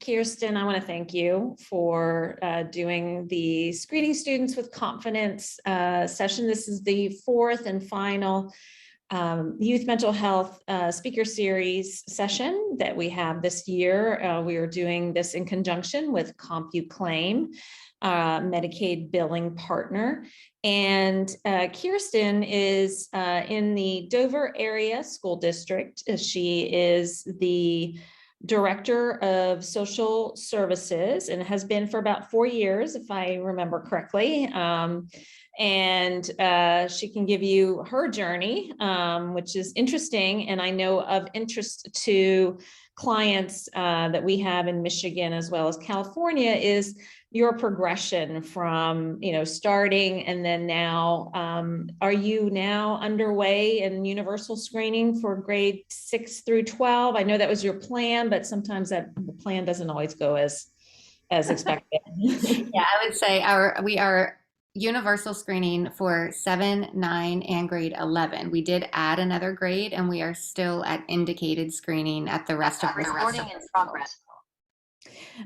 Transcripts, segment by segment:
Kirsten, I want to thank you for doing the Screening Students with Confidence session. This is the fourth and final Youth Mental Health Speaker Series session that we have this year. We are doing this in conjunction with CompuClaim, Medicaid billing partner. And Kirsten is in the Dover area school district. She is the Director of Social Services and has been for about 4 years, if I remember correctly. And she can give you her journey, which is interesting. And I know of interest to clients that we have in Michigan as well as California is your progression from, starting and then now. Are you now underway in universal screening for grade 6 through 12? I know that was your plan, but sometimes the plan doesn't always go as expected. Yeah, I would say we are universal screening for 7, 9, and grade 11. We did add another grade, and we are still at indicated screening at the rest of the recording in progress.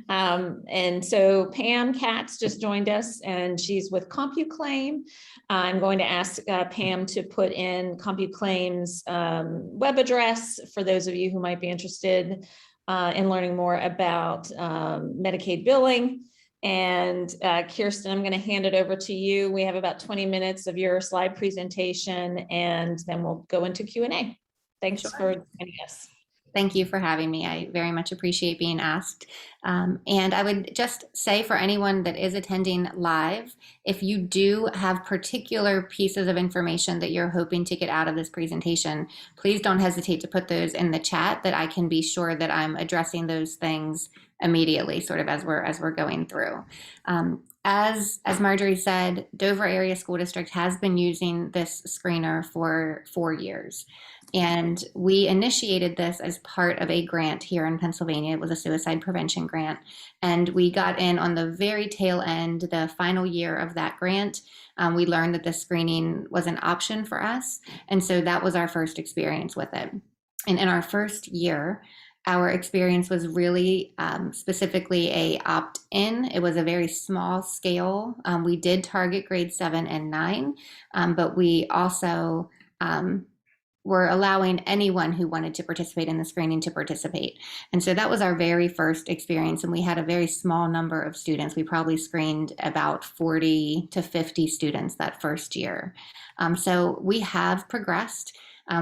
And so Pam Katz just joined us, and she's with CompuClaim. I'm going to ask Pam to put in CompuClaim's web address for those of you who might be interested in learning more about Medicaid billing. And Kirsten, I'm going to hand it over to you. We have about 20 minutes of your slide presentation, and then we'll go into Q&A. Thanks for joining us. Thank you for having me. I very much appreciate being asked. And I would just say for anyone that is attending live, if you do have particular pieces of information that you're hoping to get out of this presentation, please don't hesitate to put those in the chat that I can be sure that I'm addressing those things immediately, sort of as we're going through. As Marjorie said, Dover Area School District has been using this screener for 4 years. And we initiated this as part of a grant here in Pennsylvania. It was a suicide prevention grant. And we got in on the very tail end, the final year of that grant. We learned that the screening was an option for us. And so that was our first experience with it. And in our first year, our experience was really specifically a opt-in. It was a very small scale. We did target grade 7 and 9, but we also were allowing anyone who wanted to participate in the screening to participate. And so that was our very first experience. And we had a very small number of students. We probably screened about 40 to 50 students that first year. So we have progressed.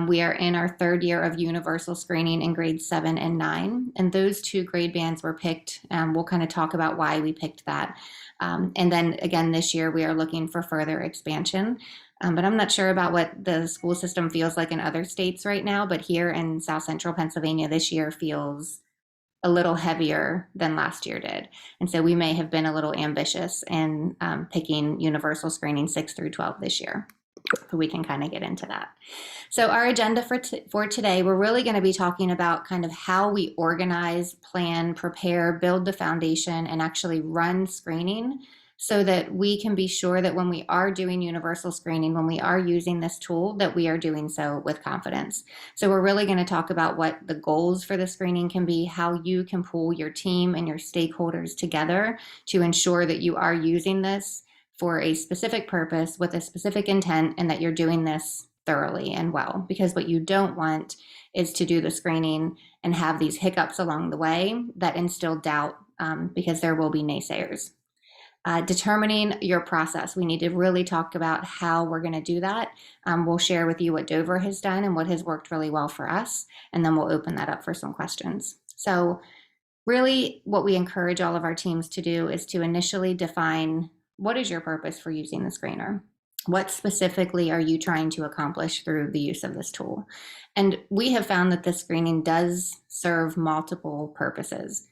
We are in our 3rd year of universal screening in grades 7 and 9. And those 2 grade bands were picked. We'll kind of talk about why we picked that. And then again, this year, we are looking for further expansion. But I'm not sure about what the school system feels like in other states right now, but here in South Central Pennsylvania, this year feels a little heavier than last year did. And so we may have been a little ambitious in picking universal screening 6 through 12 this year. But we can kind of get into that. So our agenda for today, we're really going to be talking about kind of how we organize, plan, prepare, build the foundation, and actually run screening so that we can be sure that when we are doing universal screening, when we are using this tool, that we are doing so with confidence. So we're really going to talk about what the goals for the screening can be, how you can pull your team and your stakeholders together to ensure that you are using this for a specific purpose with a specific intent, and that you're doing this thoroughly and well. Because what you don't want is to do the screening and have these hiccups along the way that instill doubt, because there will be naysayers. Determining your process. We need to really talk about how we're going to do that. We'll share with you what Dover has done and what has worked really well for us, and then we'll open that up for some questions. So really what we encourage all of our teams to do is to initially define, what is your purpose for using the screener? What specifically are you trying to accomplish through the use of this tool? And we have found that this screening does serve multiple purposes.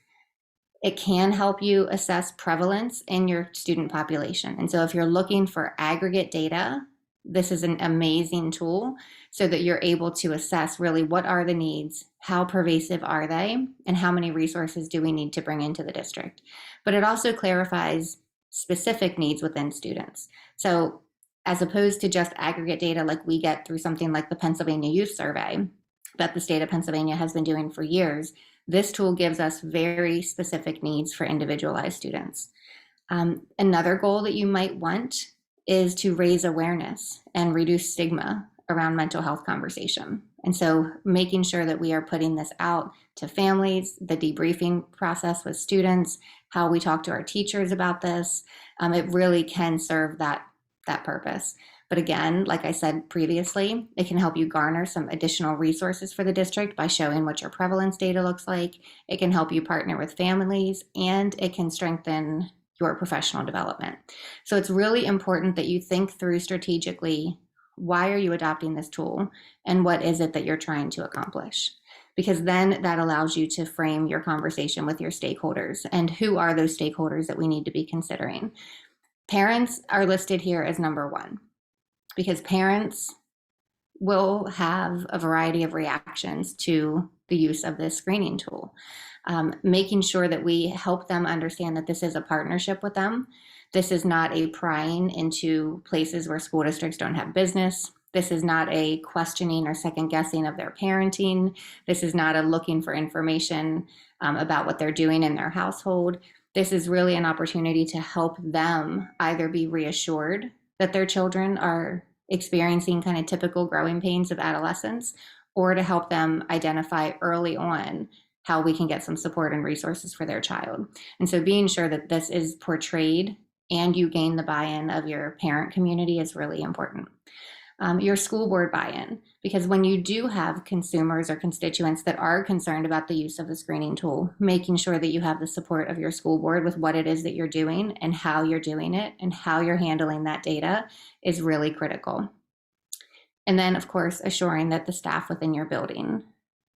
It can help you assess prevalence in your student population. And so if you're looking for aggregate data, this is an amazing tool so that you're able to assess really what are the needs, how pervasive are they, and how many resources do we need to bring into the district. But it also clarifies specific needs within students. So as opposed to just aggregate data like we get through something like the Pennsylvania Youth Survey that the state of Pennsylvania has been doing for years, This tool gives us very specific needs for individualized students. Another goal that you might want is to raise awareness and reduce stigma around mental health conversation. And so making sure that we are putting this out to families, the debriefing process with students, how we talk to our teachers about this, it really can serve that purpose. But again, like I said previously, it can help you garner some additional resources for the district by showing what your prevalence data looks like. It can help you partner with families, and it can strengthen your professional development. So it's really important that you think through strategically, why are you adopting this tool and what is it that you're trying to accomplish? Because then that allows you to frame your conversation with your stakeholders, and who are those stakeholders that we need to be considering. Parents are listed here as number one, because parents will have a variety of reactions to the use of this screening tool. Making sure that we help them understand that this is a partnership with them. This is not a prying into places where school districts don't have business. This is not a questioning or second guessing of their parenting. This is not a looking for information about what they're doing in their household. This is really an opportunity to help them either be reassured that their children are experiencing kind of typical growing pains of adolescence, or to help them identify early on how we can get some support and resources for their child. And so being sure that this is portrayed and you gain the buy-in of your parent community is really important. Your school board buy-in, because when you do have consumers or constituents that are concerned about the use of the screening tool, making sure that you have the support of your school board with what it is that you're doing and how you're doing it and how you're handling that data is really critical. And then, of course, assuring that the staff within your building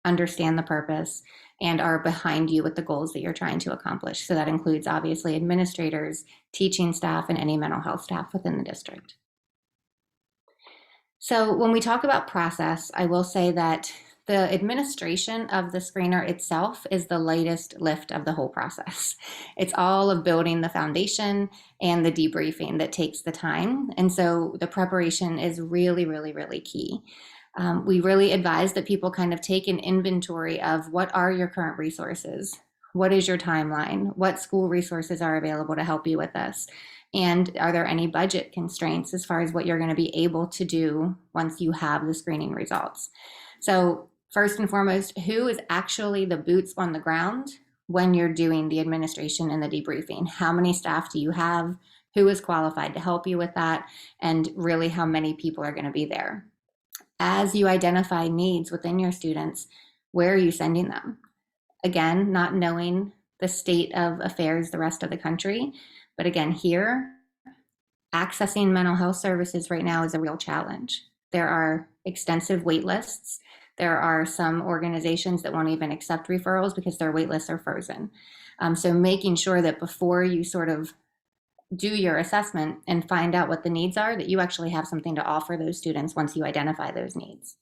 understand the purpose and are behind you with the goals that you're trying to accomplish. So that includes obviously administrators, teaching staff, and any mental health staff within the district. So when we talk about process, I will say that the administration of the screener itself is the lightest lift of the whole process. It's all of building the foundation and the debriefing that takes the time. And so the preparation is really, really, really key. We really advise that people kind of take an inventory of what are your current resources? What is your timeline? What school resources are available to help you with this? And are there any budget constraints as far as what you're going to be able to do once you have the screening results? So first and foremost, who is actually the boots on the ground when you're doing the administration and the debriefing? How many staff do you have? Who is qualified to help you with that? And really, how many people are going to be there? As you identify needs within your students, where are you sending them? Again, not knowing the state of affairs the rest of the country, but again, here, accessing mental health services right now is a real challenge. There are extensive wait lists. There are some organizations that won't even accept referrals because their wait lists are frozen. So making sure that before you sort of do your assessment and find out what the needs are, that you actually have something to offer those students once you identify those needs.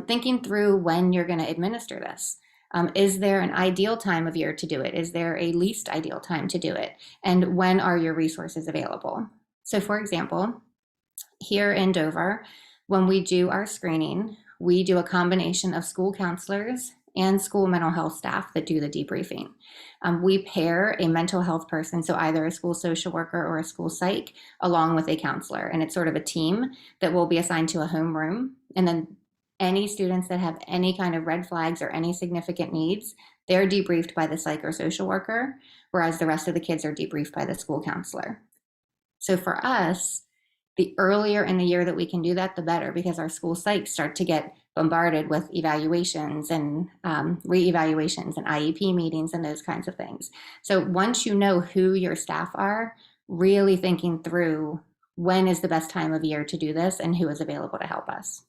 Thinking through when you're going to administer this. Is there an ideal time of year to do it? Is there a least ideal time to do it? And when are your resources available? So for example, here in Dover, when we do our screening, we do a combination of school counselors and school mental health staff that do the debriefing. We pair a mental health person, so either a school social worker or a school psych, along with a counselor. And it's sort of a team that will be assigned to a homeroom. And then any students that have any kind of red flags or any significant needs, they're debriefed by the psych or social worker, whereas the rest of the kids are debriefed by the school counselor. So for us, the earlier in the year that we can do that, the better, because our school psychs start to get bombarded with evaluations and reevaluations and IEP meetings and those kinds of things. So once you know who your staff are, really thinking through when is the best time of year to do this and who is available to help us.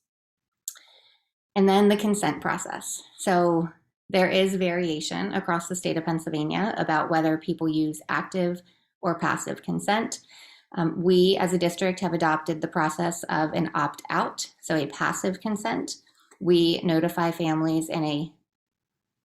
And then the consent process. So there is variation across the state of Pennsylvania about whether people use active or passive consent. We as a district have adopted the process of an opt-out, so a passive consent. We notify families in a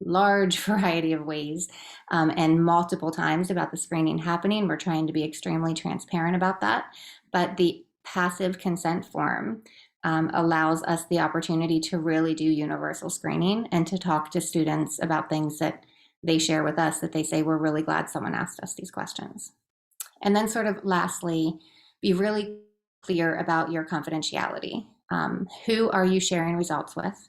large variety of ways and multiple times about the screening happening. We're trying to be extremely transparent about that. But the passive consent form allows us the opportunity to really do universal screening and to talk to students about things that they share with us that they say, we're really glad someone asked us these questions. And then sort of lastly, be really clear about your confidentiality. Who are you sharing results with?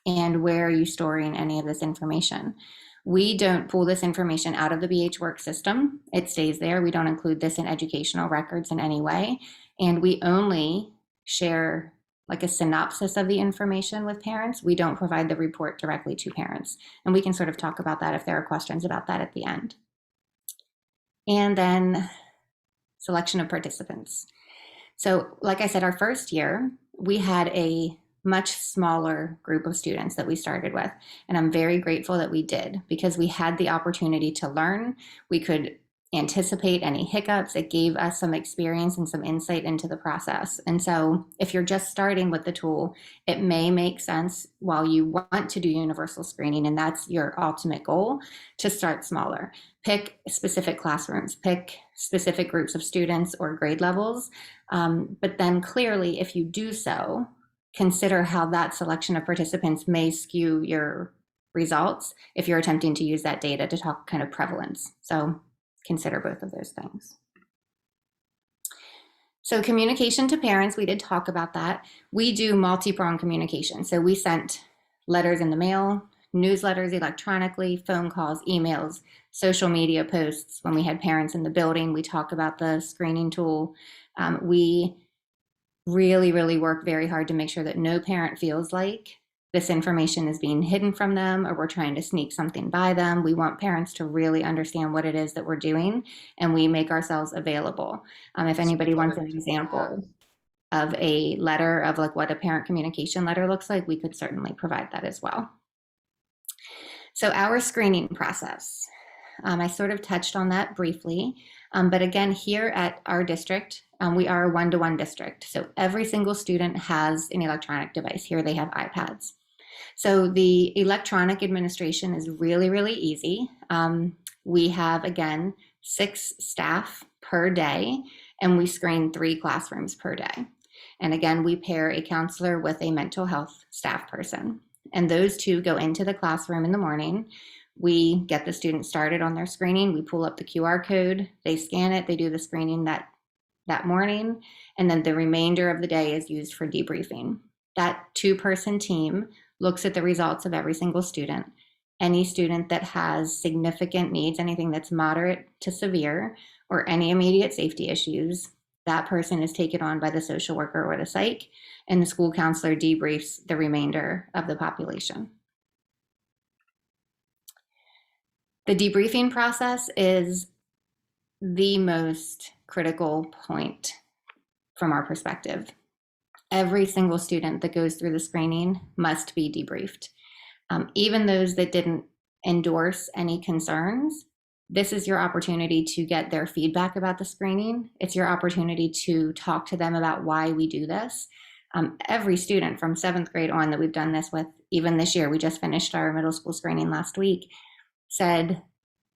And where are you storing any of this information? We don't pull this information out of the BH Work system. It stays there. We don't include this in educational records in any way. And we only share like a synopsis of the information with parents. We don't provide the report directly to parents. And we can sort of talk about that if there are questions about that at the end. And then selection of participants. So like I said, our first year, we had a much smaller group of students that we started with. And I'm very grateful that we did, because we had the opportunity to learn. We could anticipate any hiccups. It gave us some experience and some insight into the process. And so if you're just starting with the tool, it may make sense, while you want to do universal screening, and that's your ultimate goal, to start smaller. Pick specific classrooms, pick specific groups of students or grade levels. But then clearly, if you do so, consider how that selection of participants may skew your results if you're attempting to use that data to talk kind of prevalence. So consider both of those things. So communication to parents, we did talk about that. We do multi-pronged communication. So we sent letters in the mail, newsletters electronically, phone calls, emails, social media posts. When we had parents in the building, we talk about the screening tool. We really work very hard to make sure that no parent feels like this information is being hidden from them or we're trying to sneak something by them. We want parents to really understand what it is that we're doing, and we make ourselves available. If anybody wants an example of a letter, of like what a parent communication letter looks like, we could certainly provide that as well. So our screening process, I sort of touched on that briefly, but again, here at our district, we are a one-to-one district. So every single student has an electronic device. Here they have iPads. So the electronic administration is really easy. We have, again, 6 staff per day, and we screen 3 classrooms per day. And again, we pair a counselor with a mental health staff person. And those 2 go into the classroom in the morning. We get the students started on their screening. We pull up the QR code, they scan it, they do the screening that morning, and then the remainder of the day is used for debriefing. That 2-person team looks at the results of every single student. Any student that has significant needs, anything that's moderate to severe, or any immediate safety issues, that person is taken on by the social worker or the psych, and the school counselor debriefs the remainder of the population. The debriefing process is the most critical point from our perspective. Every single student that goes through the screening must be debriefed. Even those that didn't endorse any concerns, this is your opportunity to get their feedback about the screening. It's your opportunity to talk to them about why we do this. Every student from 7th grade on that we've done this with, even this year, we just finished our middle school screening last week, said,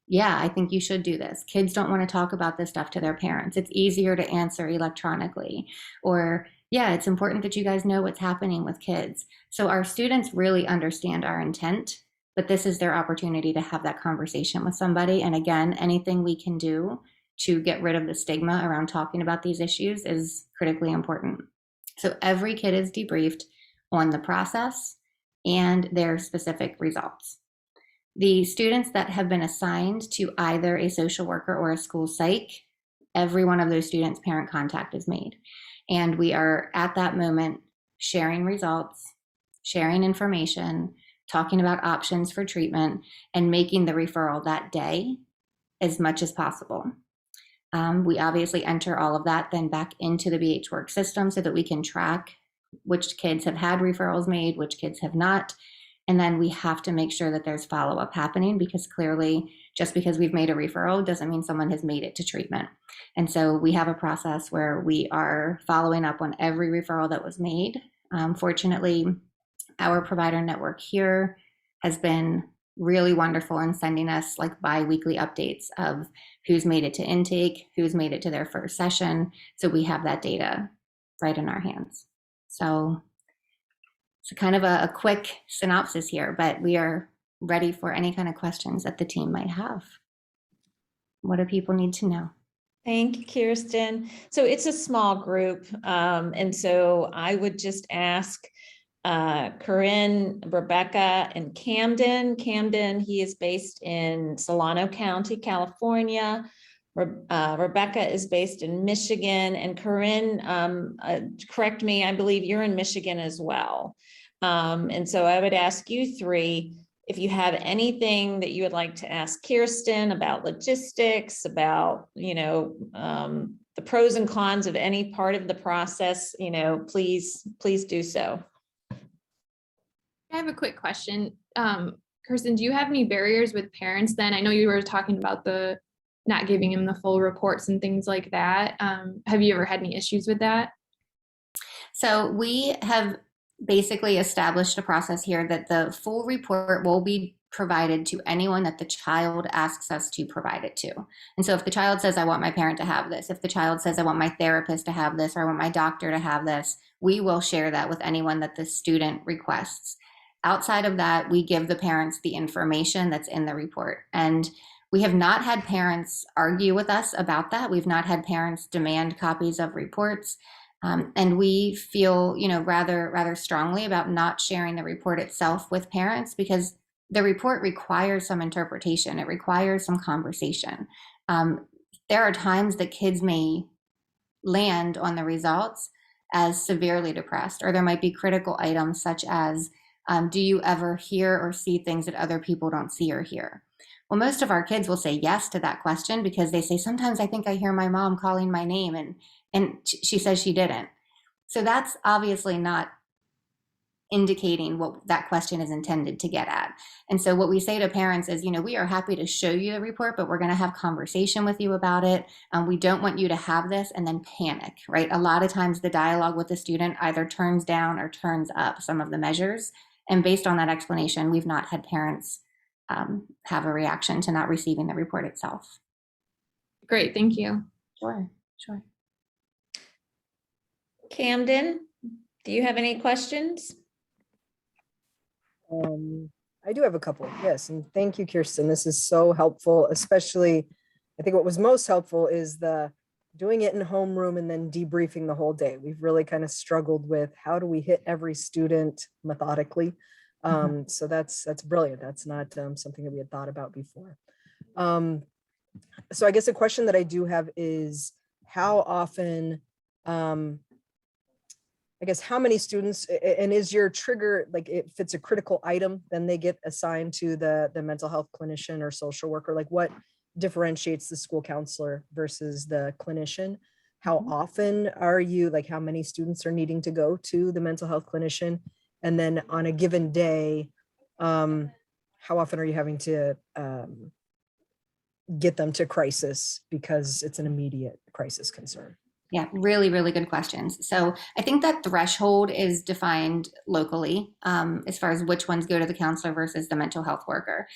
yeah, I think you should do this. Kids don't want to talk about this stuff to their parents. It's easier to answer electronically. Or, yeah, it's important that you guys know what's happening with kids. So our students really understand our intent, but this is their opportunity to have that conversation with somebody. And again, anything we can do to get rid of the stigma around talking about these issues is critically important. So every kid is debriefed on the process and their specific results. The students that have been assigned to either a social worker or a school psych, every one of those students' parent contact is made. And we are at that moment sharing results, sharing information, talking about options for treatment, and making the referral that day as much as possible. We obviously enter all of that then back into the BH Work system so that we can track which kids have had referrals made, which kids have not. And then we have to make sure that there's follow-up happening, because clearly just because we've made a referral doesn't mean someone has made it to treatment. And so we have a process where we are following up on every referral that was made. Fortunately, our provider network here has been really wonderful in sending us like bi-weekly updates of who's made it to intake, who's made it to their first session. So we have that data right in our hands. So it's kind of a quick synopsis here, but we are ready for any kind of questions that the team might have. What do people need to know? Thank you, Kirsten. So it's a small group. And so I would just ask Corinne, Rebecca, and Camden. Camden, he is based in Solano County, California. Rebecca is based in Michigan, and Corinne, correct me, I believe you're in Michigan as well. And so I would ask you three, if you have anything that you would like to ask Kirsten about logistics, about, the pros and cons of any part of the process, please do so. I have a quick question. Kirsten, do you have any barriers with parents then? I know you were talking about the not giving them the full reports and things like that. Have you ever had any issues with that? So we have basically established a process here that the full report will be provided to anyone that the child asks us to provide it to. And so if the child says, I want my parent to have this, if the child says, I want my therapist to have this, or I want my doctor to have this, we will share that with anyone that the student requests. Outside of that, we give the parents the information that's in the report. And we have not had parents argue with us about that. We've not had parents demand copies of reports. And we feel, rather strongly about not sharing the report itself with parents, because the report requires some interpretation. It requires some conversation. There are times that kids may land on the results as severely depressed, or there might be critical items such as, do you ever hear or see things that other people don't see or hear? Well, most of our kids will say yes to that question, because they say, sometimes I think I hear my mom calling my name and she says she didn't. So that's obviously not indicating what that question is intended to get at. And so what we say to parents is, we are happy to show you the report, but we're going to have conversation with you about it. We don't want you to have this and then panic, right? A lot of times the dialogue with the student either turns down or turns up some of the measures. And based on that explanation, we've not had parents have a reaction to not receiving the report itself. Great, thank you. Sure. Camden, do you have any questions? I do have a couple, yes. And thank you, Kirsten. This is so helpful, especially, I think what was most helpful is the doing it in homeroom and then debriefing the whole day. We've really kind of struggled with how do we hit every student methodically. So that's brilliant. That's not something that we had thought about before. So I guess a question that I do have is how often, I guess, how many students, and is your trigger, like if it's a critical item, then they get assigned to the mental health clinician or social worker? Like what differentiates the school counselor versus the clinician? How often are you, like how many students are needing to go to the mental health clinician? And then on a given day, how often are you having to get them to crisis because it's an immediate crisis concern? Yeah, really, really good questions. So I think that threshold is defined locally as far as which ones go to the counselor versus the mental health worker.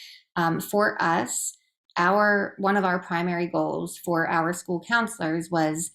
For us, one of our primary goals for our school counselors was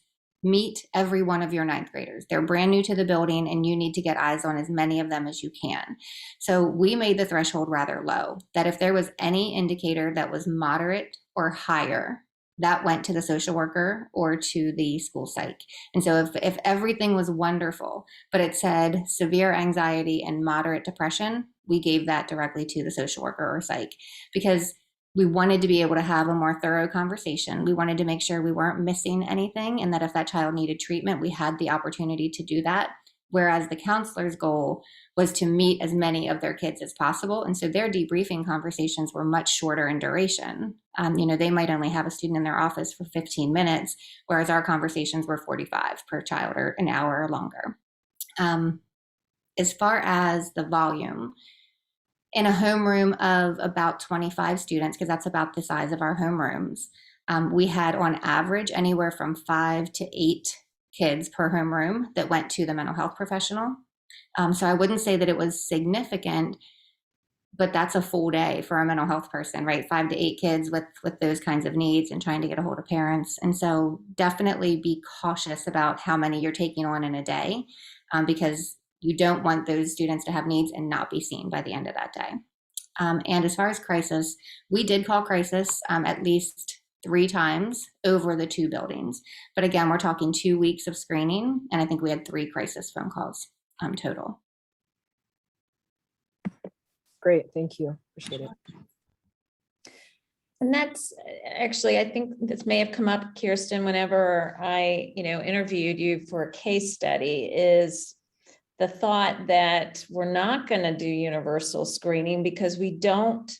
meet every one of your ninth graders. They're brand new to the building and you need to get eyes on as many of them as you can. So we made the threshold rather low, that if there was any indicator that was moderate or higher, that went to the social worker or to the school psych. And so if everything was wonderful, but it said severe anxiety and moderate depression, we gave that directly to the social worker or psych, because we wanted to be able to have a more thorough conversation. We wanted to make sure we weren't missing anything, and that if that child needed treatment, we had the opportunity to do that. Whereas the counselor's goal was to meet as many of their kids as possible. And so their debriefing conversations were much shorter in duration. They might only have a student in their office for 15 minutes, whereas our conversations were 45 per child, or an hour or longer. As far as the volume, in a homeroom of about 25 students, because that's about the size of our homerooms, we had on average anywhere from 5 to 8 kids per homeroom that went to the mental health professional. So I wouldn't say that it was significant, but that's a full day for a mental health person, right? 5 to 8 kids with those kinds of needs and trying to get a hold of parents. And so definitely be cautious about how many you're taking on in a day. because you don't want those students to have needs and not be seen by the end of that day. And as far as crisis, we did call crisis at least 3 times over the 2 buildings. But again, we're talking 2 weeks of screening, and I think we had 3 crisis phone calls total. Great, thank you. Appreciate it. And that's actually, I think this may have come up, Kirsten, whenever I, interviewed you for a case study, is the thought that we're not going to do universal screening because we don't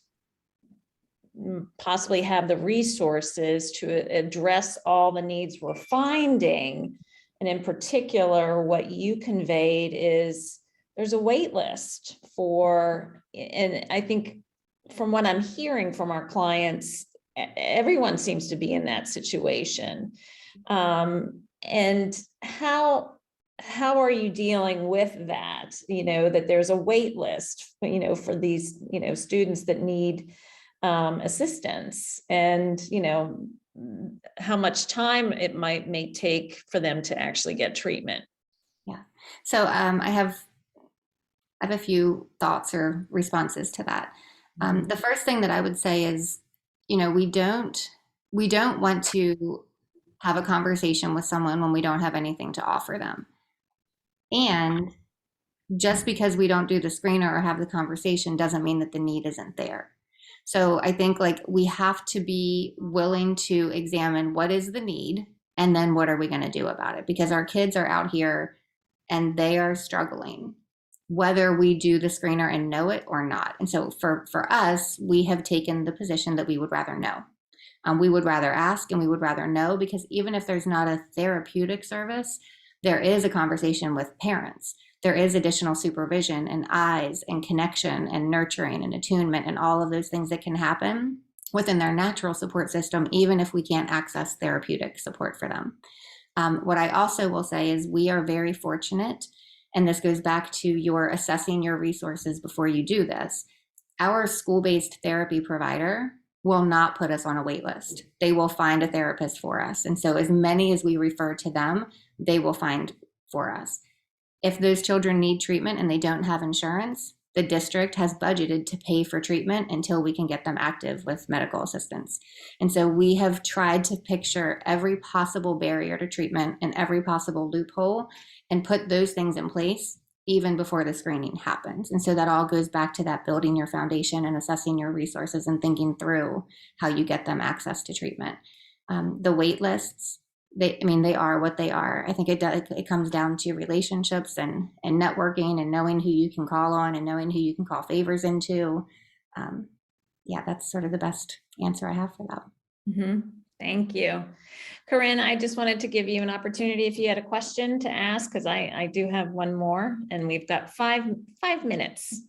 possibly have the resources to address all the needs we're finding. And in particular, what you conveyed is there's a wait list for, and I think from what I'm hearing from our clients, everyone seems to be in that situation. And how are you dealing with that? That there's a wait list, for these, students that need assistance, and, how much time it may take for them to actually get treatment. Yeah. So I have a few thoughts or responses to that. The first thing that I would say is, we don't want to have a conversation with someone when we don't have anything to offer them. And just because we don't do the screener or have the conversation doesn't mean that the need isn't there. So I think we have to be willing to examine what is the need and then what are we going to do about it? Because our kids are out here and they are struggling, whether we do the screener and know it or not. And so for us, we have taken the position that we would rather know. We would rather ask and we would rather know, because even if there's not a therapeutic service, there is a conversation with parents. There is additional supervision and eyes and connection and nurturing and attunement and all of those things that can happen within their natural support system, even if we can't access therapeutic support for them. What I also will say is we are very fortunate, and this goes back to your assessing your resources before you do this. Our school-based therapy provider will not put us on a wait list. They will find a therapist for us. And so as many as we refer to them, they will find for us. If those children need treatment and they don't have insurance, the district has budgeted to pay for treatment until we can get them active with medical assistance. And so we have tried to picture every possible barrier to treatment and every possible loophole and put those things in place even before the screening happens. And so that all goes back to that building your foundation and assessing your resources and thinking through how you get them access to treatment. The wait lists, they are what they are. I think it comes down to relationships and networking and knowing who you can call on and knowing who you can call favors into. That's sort of the best answer I have for that. Mm-hmm. Thank you. Corinne, I just wanted to give you an opportunity if you had a question to ask, because I do have one more, and we've got five minutes.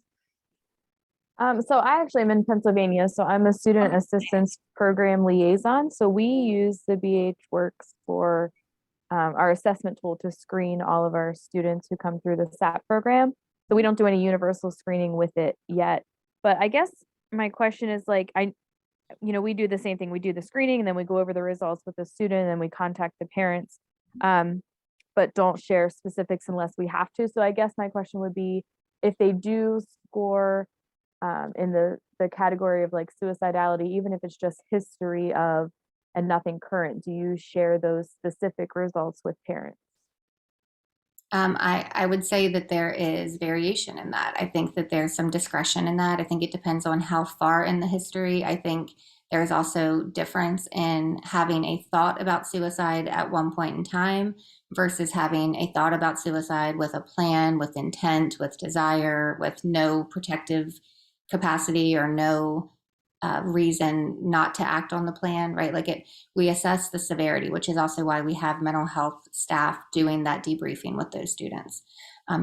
So I actually am in Pennsylvania, so I'm a student assistance program liaison. So we use the BH Works for our assessment tool to screen all of our students who come through the SAP program. So we don't do any universal screening with it yet. But I guess my question is we do the same thing. We do the screening and then we go over the results with the student and then we contact the parents, but don't share specifics unless we have to. So I guess my question would be, if they do score in the category of suicidality, even if it's just history of and nothing current, do you share those specific results with parents? I would say that there is variation in that. I think that there's some discretion in that. I think it depends on how far in the history. I think there's also difference in having a thought about suicide at one point in time versus having a thought about suicide with a plan, with intent, with desire, with no protective capacity or no reason not to act on the plan, right? We assess the severity, which is also why we have mental health staff doing that debriefing with those students.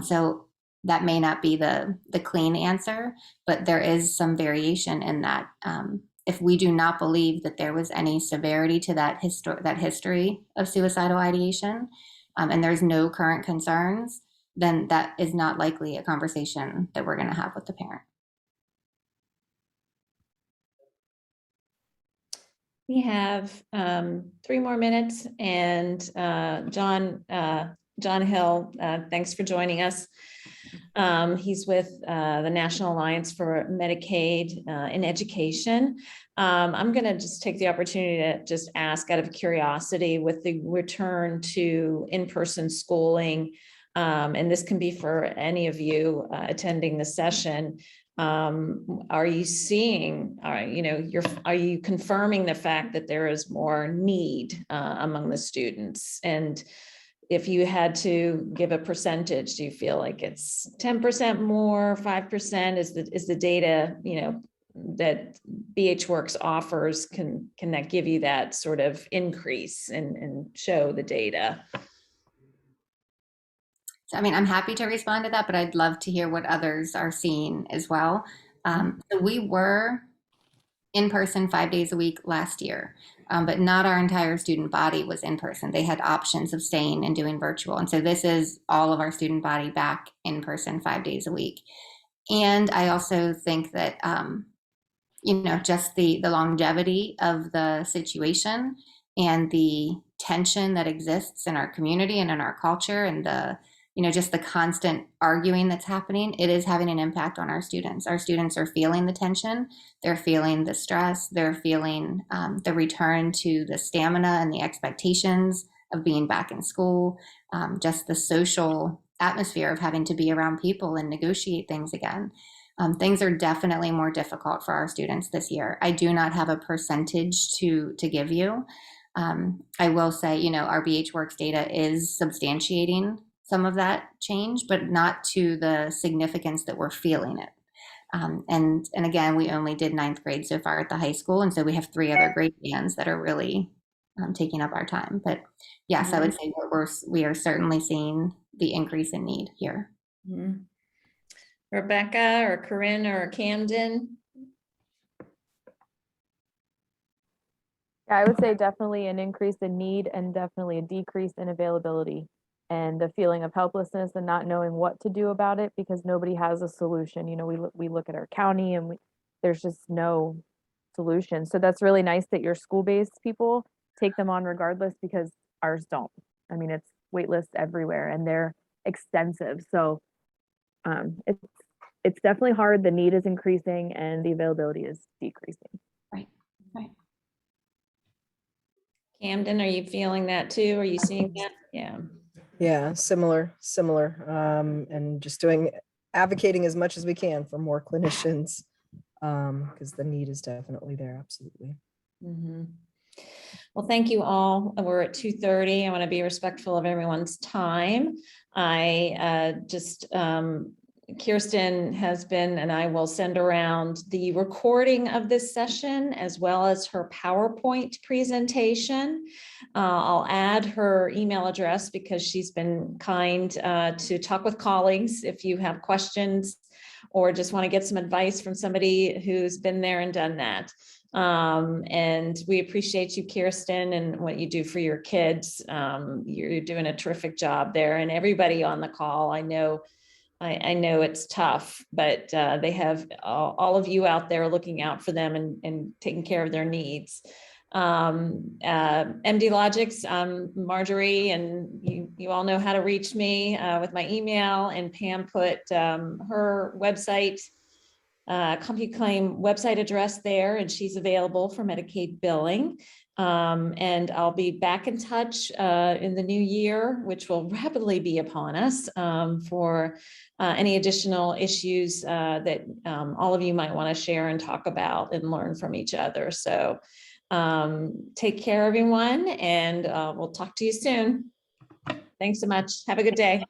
So that may not be the clean answer, but there is some variation in that. If we do not believe that there was any severity to that history of suicidal ideation, and there's no current concerns, then that is not likely a conversation that we're going to have with the parent. We have 3 more minutes, and John, John Hill. Thanks for joining us. He's with the National Alliance for Medicaid in Education. I'm going to just take the opportunity to just ask out of curiosity with the return to in-person schooling, and this can be for any of you attending the session. Are you seeing, are you confirming the fact that there is more need among the students? And if you had to give a percentage, do you feel like it's 10% more, 5%? Is the data, that BH Works offers, can that give you that sort of increase and show the data? I mean, I'm happy to respond to that, but I'd love to hear what others are seeing as well. So we were in person 5 days a week last year, but not our entire student body was in person. They had options of staying and doing virtual. And so this is all of our student body back in person 5 days a week. And I also think that, just the longevity of the situation and the tension that exists in our community and in our culture, and just the constant arguing that's happening, it is having an impact on our students. Our students are feeling the tension, they're feeling the stress, they're feeling the return to the stamina and the expectations of being back in school, just the social atmosphere of having to be around people and negotiate things again. Things are definitely more difficult for our students this year. I do not have a percentage to give you. I will say, our BH Works data is substantiating some of that change, but not to the significance that we're feeling it. And again, we only did 9th grade so far at the high school. And so we have 3 other grade bands that are really taking up our time. But yes, I would say we are certainly seeing the increase in need here. Mm-hmm. Rebecca or Corinne or Camden? Yeah, I would say definitely an increase in need and definitely a decrease in availability, and the feeling of helplessness and not knowing what to do about it because nobody has a solution. We look at our county and there's just no solution. So that's really nice that your school-based people take them on regardless, because ours don't. I mean, it's wait lists everywhere and they're extensive. So it's definitely hard. The need is increasing and the availability is decreasing. Right. Camden, are you feeling that too? Are you seeing that? Yeah, similar. And just advocating as much as we can for more clinicians, because the need is definitely there. Absolutely. Mm-hmm. Well, thank you all. We're at 2:30. I want to be respectful of everyone's time. Kirsten has been, and I will send around the recording of this session as well as her PowerPoint presentation. I'll add her email address because she's been kind to talk with colleagues if you have questions or just want to get some advice from somebody who's been there and done that. And we appreciate you, Kirsten, and what you do for your kids. You're doing a terrific job there, and everybody on the call. I know it's tough, but they have all of you out there looking out for them and taking care of their needs. MD Logics, Marjorie, and you all know how to reach me with my email, and Pam put her website, CompuClaim website address there, and she's available for Medicaid billing. And I'll be back in touch in the new year, which will rapidly be upon us, for any additional issues that all of you might want to share and talk about and learn from each other. So take care, everyone, and we'll talk to you soon. Thanks so much. Have a good day.